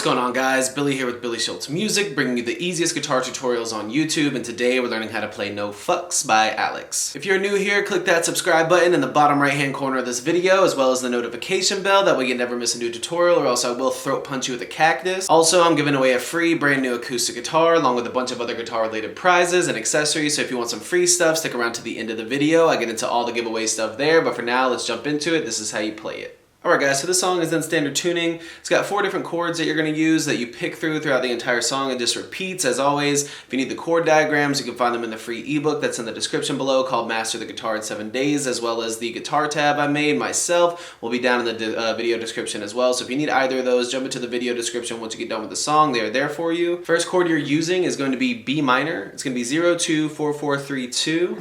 going on, guys? Billy here with billyshultzmusic, bringing you the easiest guitar tutorials on YouTube, and today we're learning how to play No Fucks by AYLEK. If you're new here, click that subscribe button in the bottom right hand corner of this video, as well as the notification bell, that way you never miss a new tutorial, or else I will throat punch you with a cactus. Also, I'm giving away a free brand new acoustic guitar, along with a bunch of other guitar related prizes and accessories, so if you want some free stuff, stick around to the end of the video. I get into all the giveaway stuff there, but for now, let's jump into it. This is how you play it. Alright guys, so this song is in standard tuning. It's got 4 different chords that you're going to use that you pick throughout the entire song and just repeats as always. If you need the chord diagrams, you can find them in the free ebook that's in the description below called Master the Guitar in 7 Days, as well as the guitar tab I made myself will be down in the video description as well. So if you need either of those, jump into the video description once you get done with the song. They are there for you. First chord you're using is going to be B minor. It's going to be 0, 2, 4, 4, 3, 2.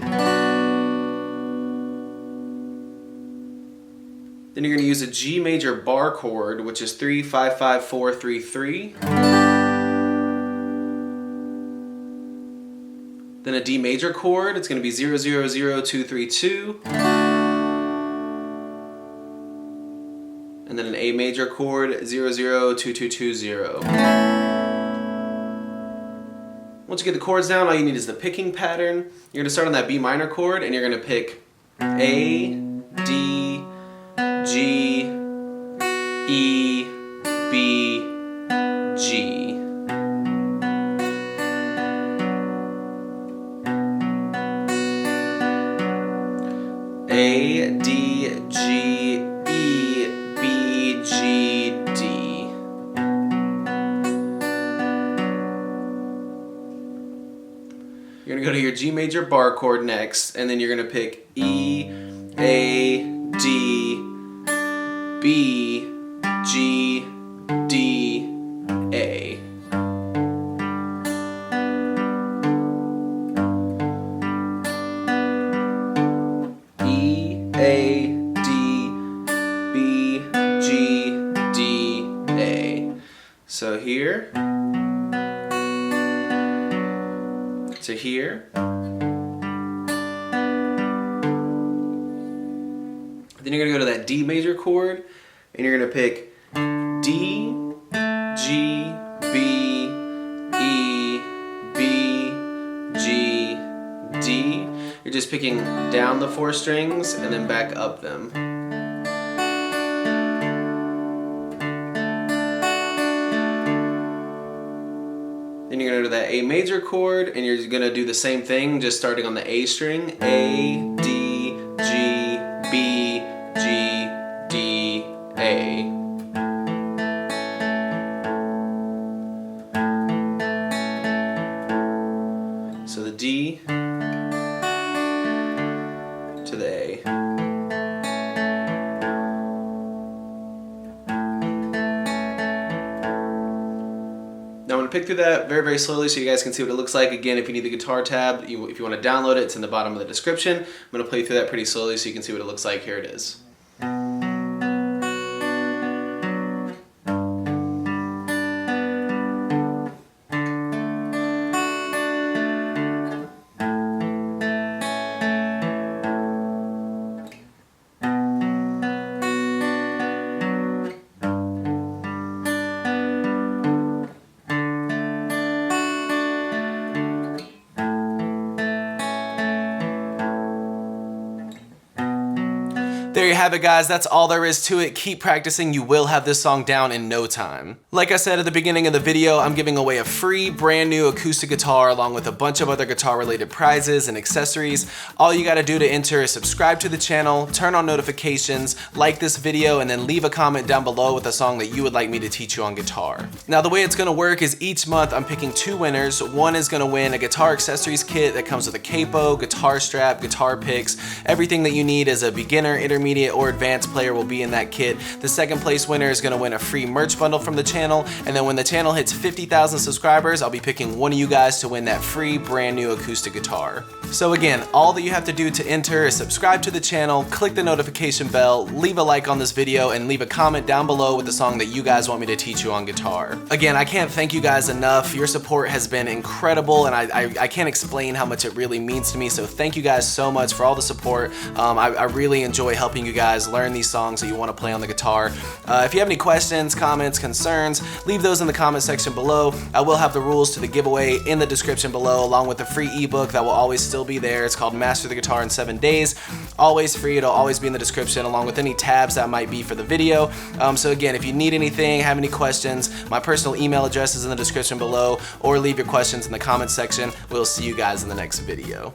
Then you're going to use a G major bar chord, which is 3, 5, 5, 4, 3, 3. Then a D major chord, it's going to be 0, 0, 0, 2, 3, 2. And then an A major chord, 0, 0, 2, 2, 2, 0. Once you get the chords down, all you need is the picking pattern. You're going to start on that B minor chord, and you're going to pick A, D, G, E, B, G. A, D, G, E, B, G, D. You're going to go to your G major bar chord next, and then you're going to pick E, A, D, B, G, D, A. E, A, D, B, G, D, A. So here to here. Then you're going to go to that D major chord, and you're going to pick D, G, B, E, B, G, D. You're just picking down the 4 strings and then back up them. Then you're going to go to that A major chord, and you're going to do the same thing, just starting on the A string. A, D, G, B, G, D, A. So the D to the A. Now I'm going to pick through that very, very slowly so you guys can see what it looks like. Again, if you need the guitar tab, if you want to download it, it's in the bottom of the description. I'm going to play through that pretty slowly so you can see what it looks like. Here it is. There you have it, guys. That's all there is to it. Keep practicing. You will have this song down in no time. Like I said at the beginning of the video, I'm giving away a free brand new acoustic guitar along with a bunch of other guitar related prizes and accessories. All you gotta do to enter is subscribe to the channel, turn on notifications, like this video, and then leave a comment down below with a song that you would like me to teach you on guitar. Now the way it's gonna work is each month I'm picking 2 winners. One is gonna win a guitar accessories kit that comes with a capo, guitar strap, guitar picks. Everything that you need as a beginner, intermediate, or advanced player will be in that kit. The second place winner is going to win a free merch bundle from the channel, and then when the channel hits 50,000 subscribers, I'll be picking one of you guys to win that free brand new acoustic guitar. So again, all that you have to do to enter is subscribe to the channel, click the notification bell, leave a like on this video, and leave a comment down below with the song that you guys want me to teach you on guitar. Again, I can't thank you guys enough. Your support has been incredible, and I can't explain how much it really means to me, so thank you guys so much for all the support. I really enjoy helping helping you guys learn these songs that you want to play on the guitar. If you have any questions, comments, concerns, leave those in the comment section below. I will have the rules to the giveaway in the description below, along with the free ebook that will always still be there. It's called Master the Guitar in 7 Days. Always free, it'll always be in the description, along with any tabs that might be for the video. So again, if you need anything, have any questions, my personal email address is in the description below, or leave your questions in the comment section. We'll see you guys in the next video.